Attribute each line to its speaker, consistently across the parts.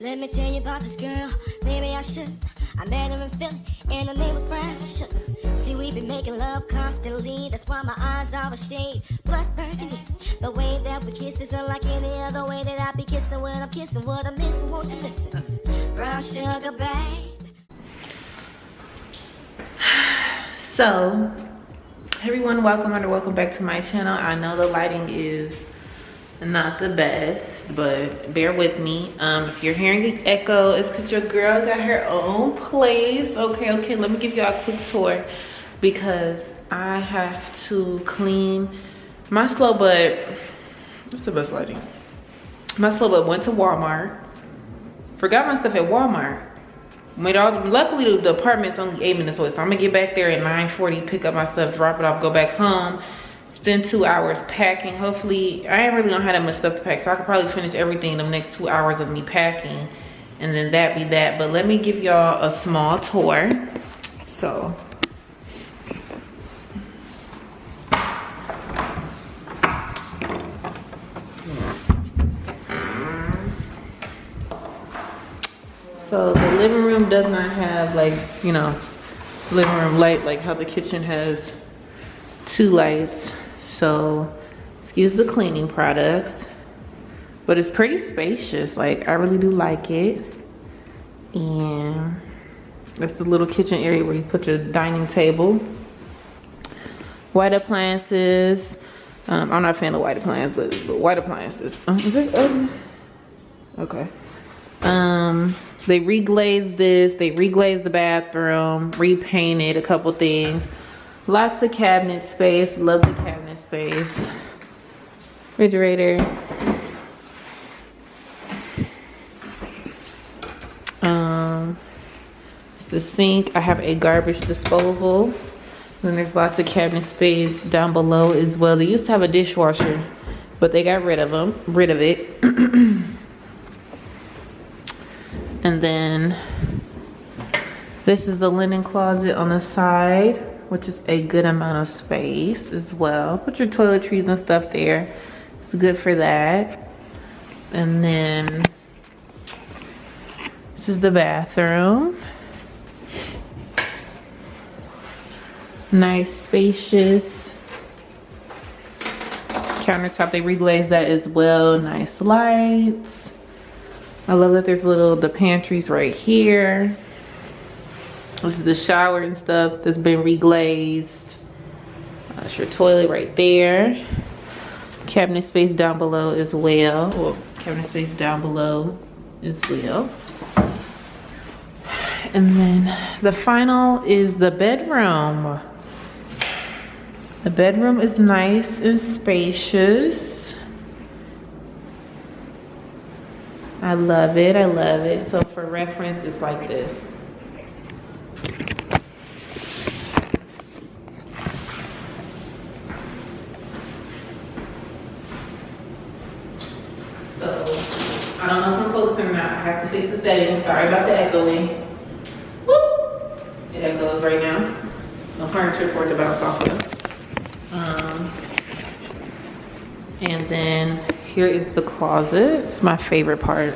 Speaker 1: Let me tell you about this girl, maybe I should. I met her in Philly, and her name was Brown Sugar. See, we been making love constantly, that's why my eyes are a shade blood burgundy. The way that we kiss is unlike any other way that I be kissing when I'm kissing what I miss, won't you listen? Brown sugar, babe.
Speaker 2: So, everyone, welcome back to my channel. I know the lighting is not the best, but bear with me. If you're hearing the echo, it's because your girl got her own place. Okay, let me give y'all a quick tour because I have to clean my slow butt. What's the best lighting? My slow butt went to Walmart, forgot my stuff at Walmart. Luckily the apartment's only 8 minutes away, so I'm gonna get back there at 9:40, pick up my stuff, drop it off, go back home, spend 2 hours packing. Hopefully, I ain't really don't have that much stuff to pack, so I could probably finish everything in the next 2 hours of me packing, and then that be that. But let me give y'all a small tour. So the living room does not have, like, you know, living room light like how the kitchen has 2 lights. So excuse the cleaning products, but it's pretty spacious. Like, I really do like it. And that's the little kitchen area where you put your dining table. White appliances. I'm not a fan of white appliances, but white appliances. Is this open? Okay. They reglazed this, they reglazed the bathroom, repainted a couple things. Lots of cabinet space, love the cabinet space. Refrigerator. It's the sink. I have a garbage disposal. Then there's lots of cabinet space down below as well. They used to have a dishwasher, but they got rid of it. And then this is the linen closet on the side, which is a good amount of space as well. Put your toiletries and stuff there. It's good for that. And then this is the bathroom. Nice, spacious countertop. They reglazed that as well. Nice lights. I love that there's the pantries right here. This is the shower and stuff that's been reglazed. That's your toilet right there. Cabinet space down below as well. Well, cabinet space down below as well. And then the final is the bedroom. The bedroom is nice and spacious. I love it, I love it. So for reference, it's like this. So, I don't know if I'm focusing or not. I have to fix the settings. Sorry about the echoing. Whoop! It echoes right now. No furniture for it to bounce off of. And then here is the closet. It's my favorite part.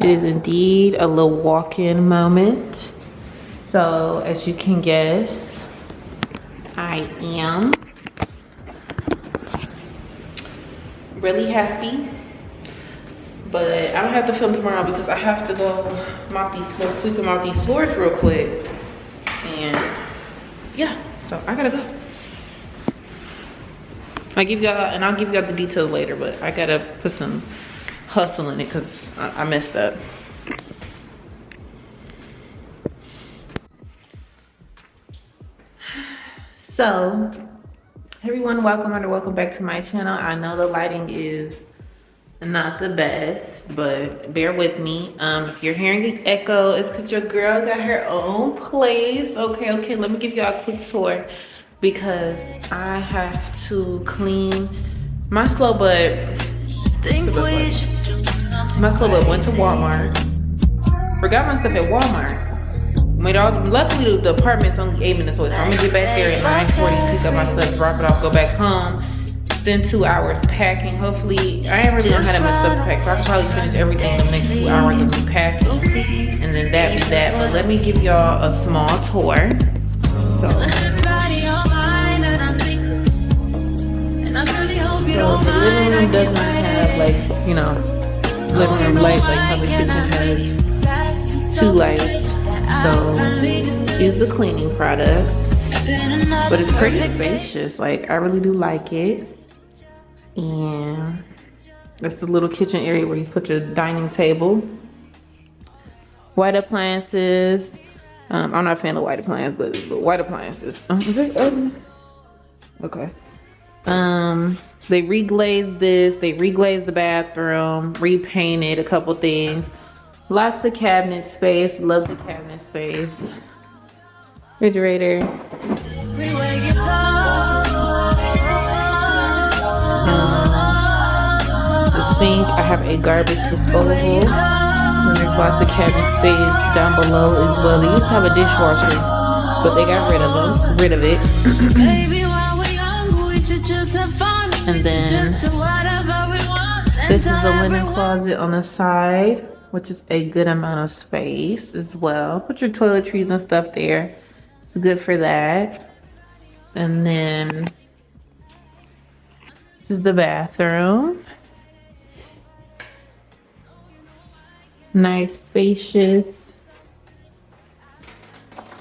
Speaker 2: It is indeed a little walk-in moment. So as you can guess, I am really happy. But I don't have to film tomorrow because I have to go mop these floors, sweep and mop these floors real quick. And yeah, so I gotta go. I'll give y'all the details later, but I gotta put some hustle in it because I messed up. So, everyone, welcome back to my channel. I know the lighting is not the best, but bear with me. If you're hearing the echo, it's because your girl got her own place. Okay, let me give y'all a quick tour because I have to clean my slow butt. My slow butt went to Walmart, forgot my stuff at Walmart. Luckily the apartment's only 8 minutes away, so I'm gonna get back there at 9:40, pick up my stuff, drop it off, go back home, spend 2 hours packing. Hopefully, I ain't really gonna have that much stuff to pack, so I can probably finish everything in the next 2 hours of me packing. And then that be that. But let me give y'all a small tour. So the living room doesn't have like, you know, living room light like how the kitchen has 2 lights. So use the cleaning products. But it's pretty spacious. Like, I really do like it. And that's the little kitchen area where you put your dining table. White appliances. I'm not a fan of white appliances, but white appliances. Is this ugly? Okay. They reglazed this. They reglazed the bathroom. Repainted a couple things. Lots of cabinet space. Love the cabinet space. Refrigerator. The sink. I have a garbage disposal. And there's lots of cabinet space down below as well. They used to have a dishwasher, but they got rid of it. And then this is the linen closet on the side, which is a good amount of space as well. Put your toiletries and stuff there. It's good for that. And then this is the bathroom. Nice, spacious.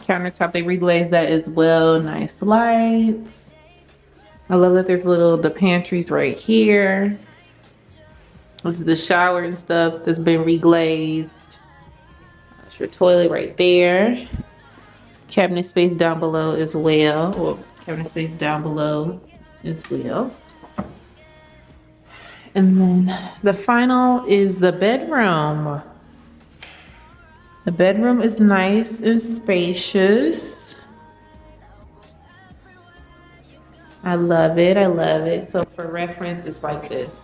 Speaker 2: Countertop, they reglazed that as well. Nice lights. I love that there's the pantries right here. This is the shower and stuff that's been reglazed. That's your toilet right there. Cabinet space down below as well. Well, cabinet space down below as well. And then the final is the bedroom. The bedroom is nice and spacious. I love it. I love it. So for reference, it's like this.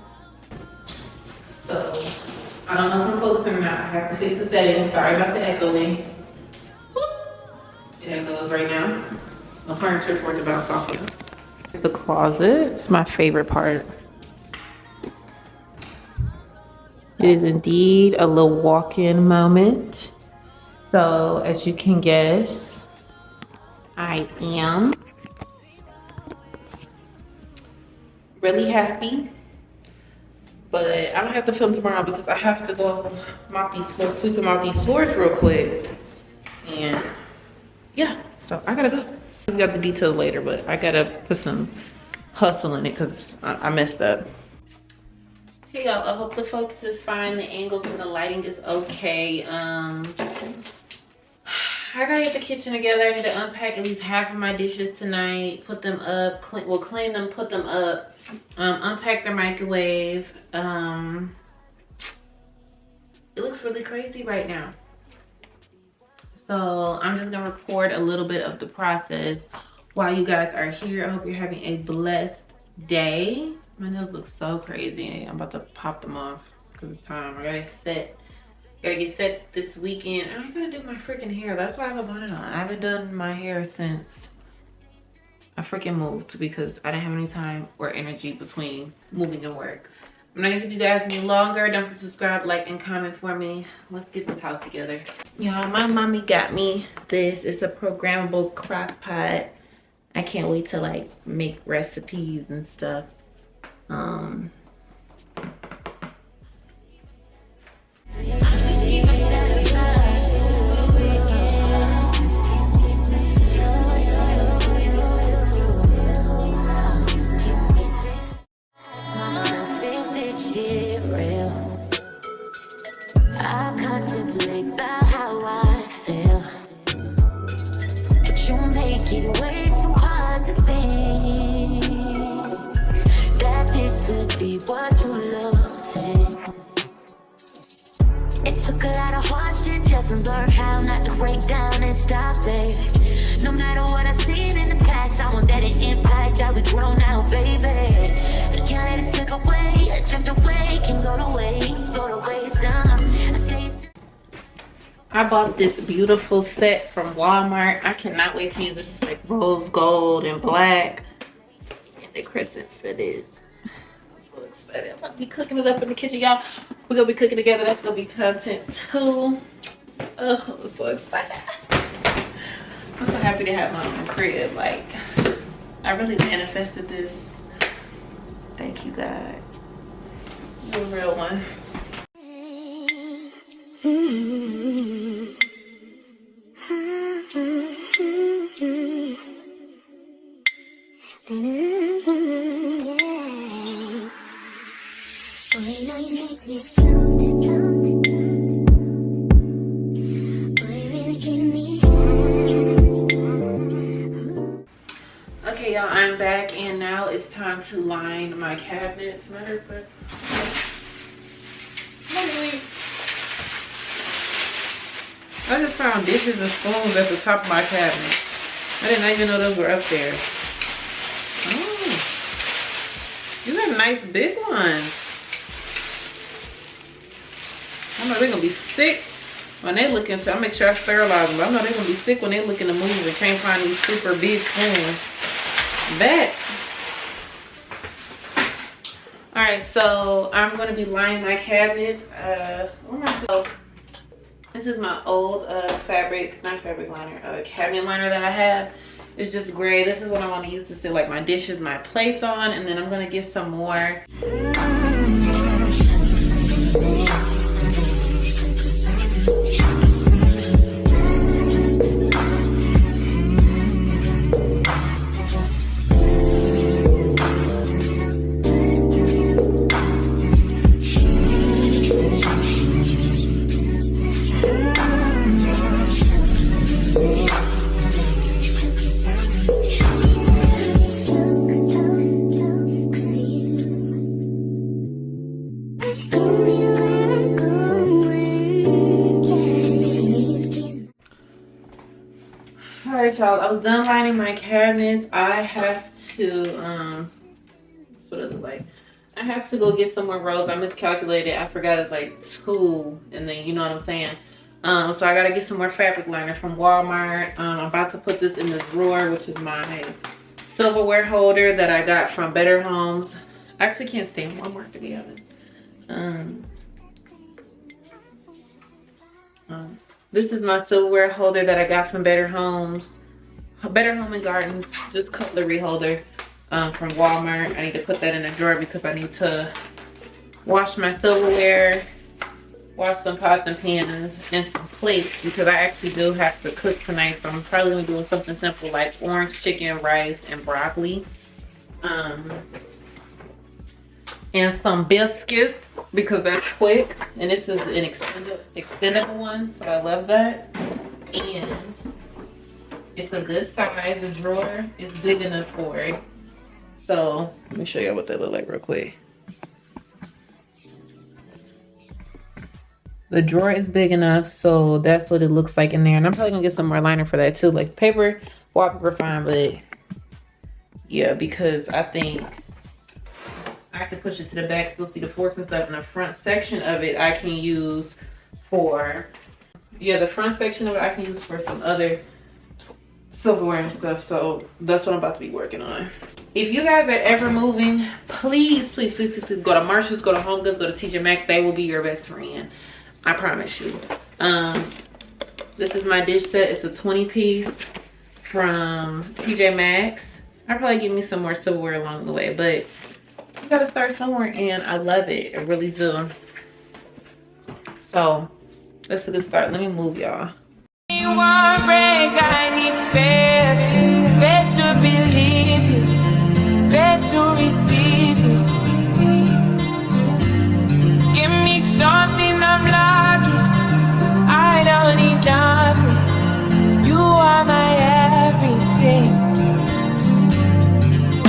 Speaker 2: So I don't know if I'm focusing or not. I have to fix the settings. Sorry about the echoing. It echoes right now. The furniture for it to bounce off of. The closet. It's my favorite part. It is indeed a little walk-in moment. So as you can guess, I am really happy. But I don't have to film tomorrow because I have to go mop these floors, sweep and mop these floors real quick. And yeah, so I gotta go. We got the details later, but I gotta put some hustle in it because I messed up. Hey y'all, I hope the focus is fine, the angles and the lighting is okay. I gotta get the kitchen together. I need to unpack at least half of my dishes tonight, put them up, clean them, put them up, unpack the microwave. It looks really crazy right now. So I'm just gonna record a little bit of the process while you guys are here. I hope you're having a blessed day. My nails look so crazy. I'm about to pop them off because it's time. I gotta get set this weekend. I'm gonna do my freaking hair. That's why I have a bonnet on. I haven't done my hair since I freaking moved because I didn't have any time or energy between moving and work. I'm not gonna keep you guys any longer. Don't forget to subscribe, like, and comment for me. Let's get this house together. Y'all, my mommy got me this. It's a programmable crock pot. I can't wait to like make recipes and stuff.
Speaker 1: I contemplate about how I feel, but you make it way too hard to think that this could be what you loving. It took a lot of hard shit just to learn how not to break down and stop it. No matter what I've seen in the past, I want that it impact how we grow now, baby. I can't let it slip away, drift away, can go to waste, go to waste.
Speaker 2: I bought this beautiful set from Walmart. I cannot wait to use this. It's like rose gold and black. And the crescent for this. excited. I'm gonna be cooking it up in the kitchen, y'all. We're gonna be cooking together. That's gonna be content too. Oh, I'm so excited. I'm so happy to have my own crib. Like, I really manifested this. Thank you, God. You're a real one. Okay, y'all, I'm back, and now it's time to line my cabinets. Matter of fact, I just found dishes and spoons at the top of my cabinet. I didn't even know those were up there. Oh, these are nice big ones. I know they're gonna be sick when they look into. I'll make sure I sterilize them. But I know they're gonna be sick when they look in the move and can't find these super big spoons. All right, so I'm gonna be lining my cabinets. This is my old cabinet liner that I have. It's just gray. This is what I want to use to sit like my dishes, my plates on, and then I'm gonna get some more. Alright, y'all, I was done lining my cabinets. I have to what is it like? I have to go get some more rolls. I miscalculated. I forgot it's like 2, and then you know what I'm saying. So I gotta get some more fabric liner from Walmart. I'm about to put this in this drawer, which is my silverware holder that I got from Better Homes. I actually can't stand Walmart, to be honest. This is my silverware holder that I got from Better Home and Gardens, just cutlery holder from Walmart. I need to put that in a drawer because I need to wash my silverware, wash some pots and pans, and some plates because I actually do have to cook tonight. So I'm probably gonna be doing something simple like orange chicken, rice, and broccoli. And some biscuits because that's quick, and this is an extendable one, so I love that. And it's a good size. The drawer is big enough for it. So let me show you what they look like real quick. The drawer is big enough, so that's what it looks like in there. And I'm probably gonna get some more liner for that too, like paper, wallpaper fine, but yeah, because I think I can push it to the back, still see the forks and stuff. And the front section of it I can use for, the front section of it I can use for some other silverware and stuff. So that's what I'm about to be working on. If you guys are ever moving, please go to Marshall's, go to Home Goods, go to TJ Maxx. They will be your best friend. I promise you. This is my dish set. It's a 20-piece from TJ Maxx. I'll probably give me some more silverware along the way, but you gotta start somewhere, and I love it. I really do. So that's a good start. Let me move, y'all. You want break, I need faith. Better believe you, better receive you. Give me something I'm lacking. I don't need nothing. You are my everything.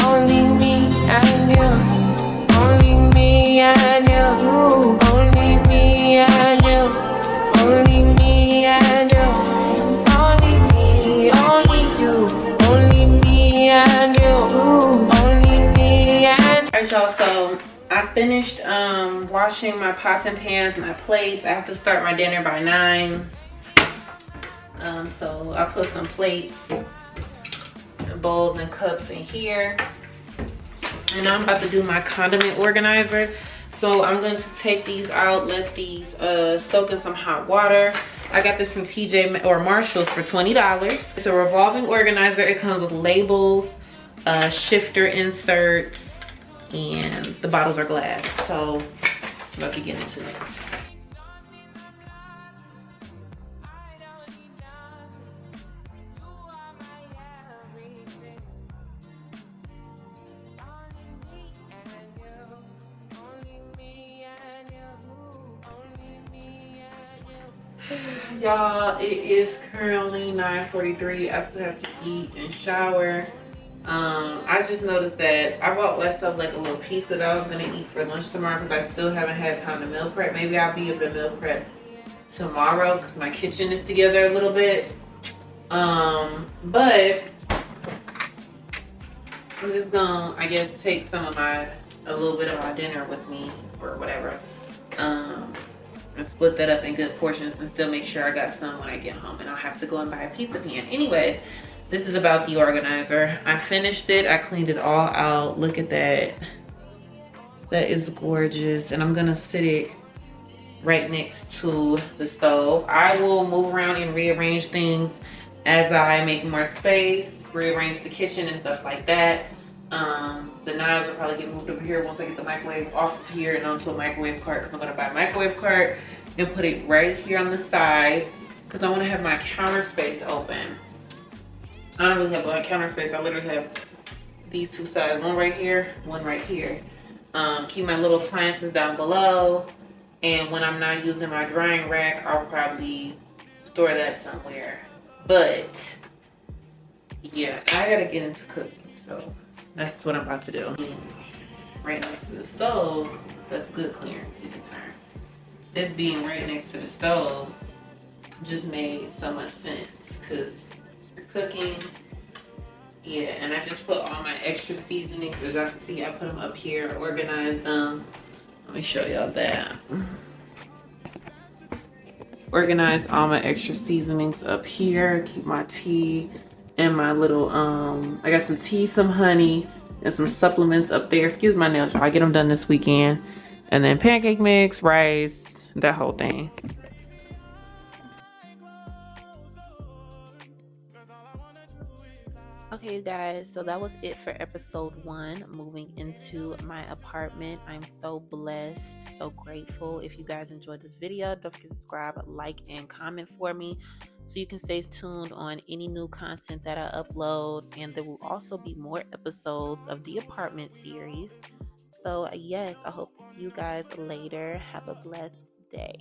Speaker 2: Only me and you. Only me and you. Only me and you. Only me and you. Only me, only you. Only me and you. Only me and you. Alright, y'all, so I finished washing my pots and pans, my plates. I have to start my dinner by 9. So I put some plates, bowls, and cups in here. And I'm about to do my condiment organizer. So I'm going to take these out, let these soak in some hot water. I got this from TJ or Marshall's for $20. It's a revolving organizer. It comes with labels, shifter inserts, and the bottles are glass. So I'm about to get into it. Y'all, it is currently 9:43. I still have to eat and shower. I just noticed that I bought myself like a little pizza that I was gonna eat for lunch tomorrow because I still haven't had time to meal prep. Maybe I'll be able to meal prep tomorrow because my kitchen is together a little bit. But I'm just gonna, I guess, take a little bit of my dinner with me or whatever. And split that up in good portions and still make sure I got some when I get home, and I'll have to go and buy a pizza pan. Anyway, this is about the organizer. I finished it, I cleaned it all out. Look at that. That is gorgeous. And I'm gonna sit it right next to the stove. I will move around and rearrange things as I make more space, rearrange the kitchen and stuff like that. The knives will probably get moved over here once I get the microwave off of here and onto a microwave cart, because I'm gonna buy a microwave cart and put it right here on the side because I want to have my counter space open. I don't really have a lot of counter space. I literally have these two sides, one right here, one right here. Keep my little appliances down below, and when I'm not using my drying rack, I'll probably store that somewhere. But yeah, I gotta get into cooking, so that's what I'm about to do. Right next to the stove, that's good clearance, you can turn. This being right next to the stove just made so much sense because you're cooking. Yeah, and I just put all my extra seasonings. As y'all can see, I put them up here, organized them. Let me show y'all that. Organized all my extra seasonings up here. Keep my tea and my little, I got some tea, some honey, and some supplements up there. Excuse my nails, y'all. I get them done this weekend. And then pancake mix, rice, that whole thing. Okay, you guys, so that was it for episode 1. Moving into my apartment. I'm so blessed, so grateful. If you guys enjoyed this video, don't forget to subscribe, like, and comment for me so you can stay tuned on any new content that I upload. And there will also be more episodes of the apartment series. So yes, I hope to see you guys later. Have a blessed day.